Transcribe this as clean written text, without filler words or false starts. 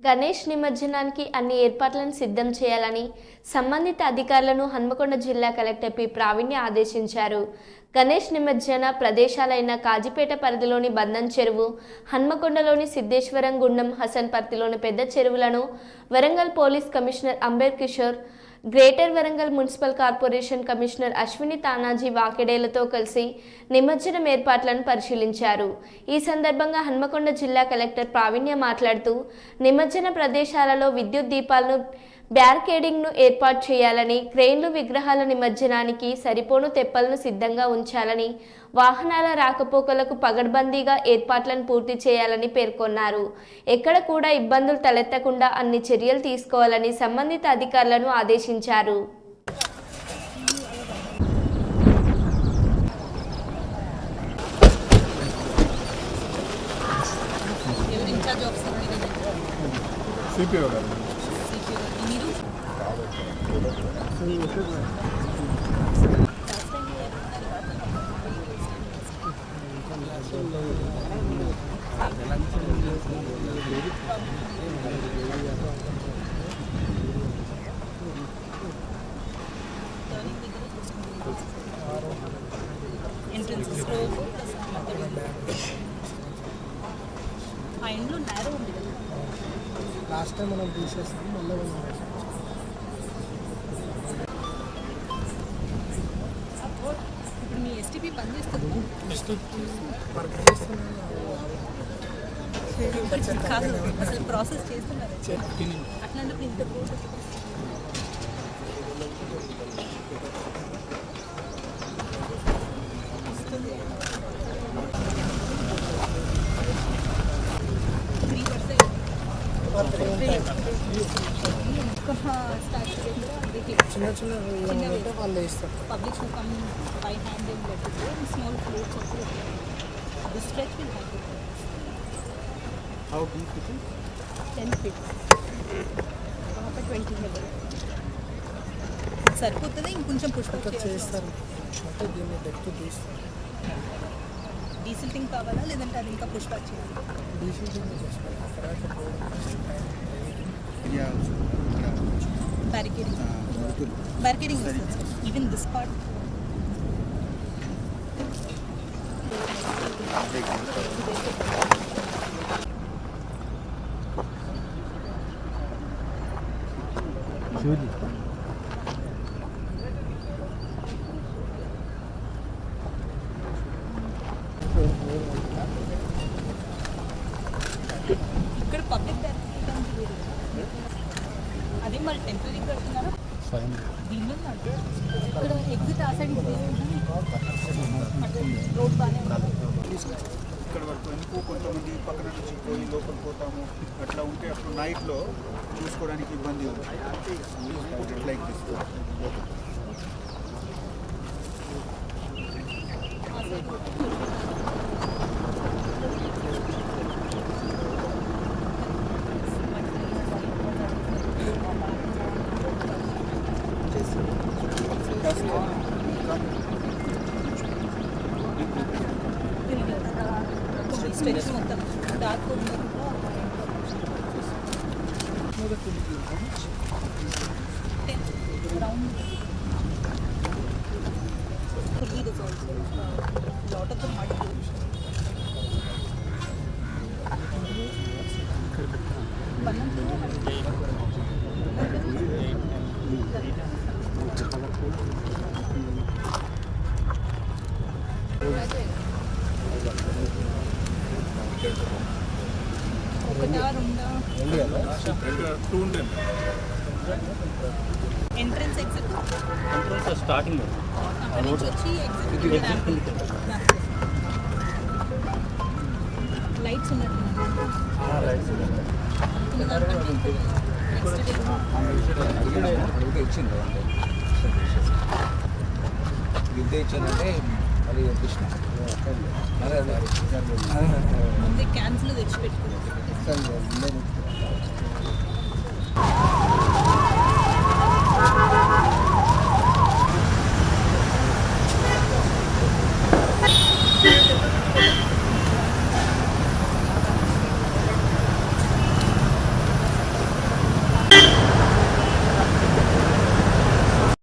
గణేష్ నిమజ్జనానికి అన్ని ఏర్పాట్లను సిద్ధం చేయాలని సంబంధిత అధికారులను హన్మకొండ జిల్లా కలెక్టర్ పి ప్రావీణ్య ఆదేశించారు. గణేష్ నిమజ్జన ప్రదేశాలైన కాజీపేట పరిధిలోని బంధన్ చెరువు, హన్మకొండలోని సిద్ధేశ్వరం గుండం, హసన్పర్తిలోని పెద్ద చెరువులను Warangal police commissioner Amber Kishore, greater Warangal municipal corporation commissioner Ashwini Tanaji వాకెడేలతో కలిసి నిమజ్జనం ఏర్పాట్లను పరిశీలించారు. ఈ సందర్భంగా హన్మకొండ జిల్లా కలెక్టర్ ప్రావీణ్య మాట్లాడుతూ నిమజ్జన ప్రదేశాలలో విద్యుత్ దీపాలను బ్యారికేడింగ్ను ఏర్పాటు చేయాలని, క్రెయిన్లు విగ్రహాల నిమజ్జనానికి సరిపోను తెప్పలను సిద్ధంగా ఉంచాలని, వాహనాల రాకపోకలకు పగడ్బందీగా ఏర్పాట్లను పూర్తి చేయాలని పేర్కొన్నారు. ఎక్కడ కూడా ఇబ్బందులు తలెత్తకుండా అన్ని చర్యలు తీసుకోవాలని సంబంధిత అధికారులను ఆదేశించారు. లాస్ట్ టైం మనం తీసేస్తాం మళ్ళీ ఇప్పుడు మీ ఎస్టీపీ పనిచేస్తుంది కాదు, అసలు ప్రాసెస్ చేస్తున్నారు అట్లాంటప్పుడు ఇంత చిన్న చిన్న వాళ్ళు ఇస్తారు. Public will come by hand and let it go. Small floats also. The stretch will have to go. How deep it is? 10 feet. वहाँ पर 20 है. సరిపోతుంది, ఇంకొంచెం పుష్ చేస్తారు. అంటే దీన్ని డెప్త్ తీస్తారు. డీసిల్టింగ్ కావాలా లేదంటే అది ఇంకా పుష్ బ్యాక్ చేయాలి? డీసిల్టింగ్ చేస్తారు. Barricading even this part. ఇక్కడ పబ్లిక్ అదే మరి టెంపరీ కడుతున్నారా? దీనిలో ఇక్కడ ఎగ్జిట్ ఆ సైడ్ రోడ్ బాగానే ఇక్కడ వరకు ఎందుకు కొంతమంది పక్కన నుంచి పోయి లోపల పోతాము అట్లా ఉంటే అప్పుడు నైట్లో చూసుకోవడానికి ఇబ్బంది ఉంది. లైక్ స్ట్రెచ్ మొత్తం dark round fully resolve lot of the mud entrance exit starting అక్కడ నుంచి వచ్చి ఎగ్జిట్ లైట్స్ ఉన్నట్టు విద్య ఇచ్చానంటే అది కృష్ణ ముందే క్యాన్సిల్ తెచ్చి పెట్టుకున్నాను.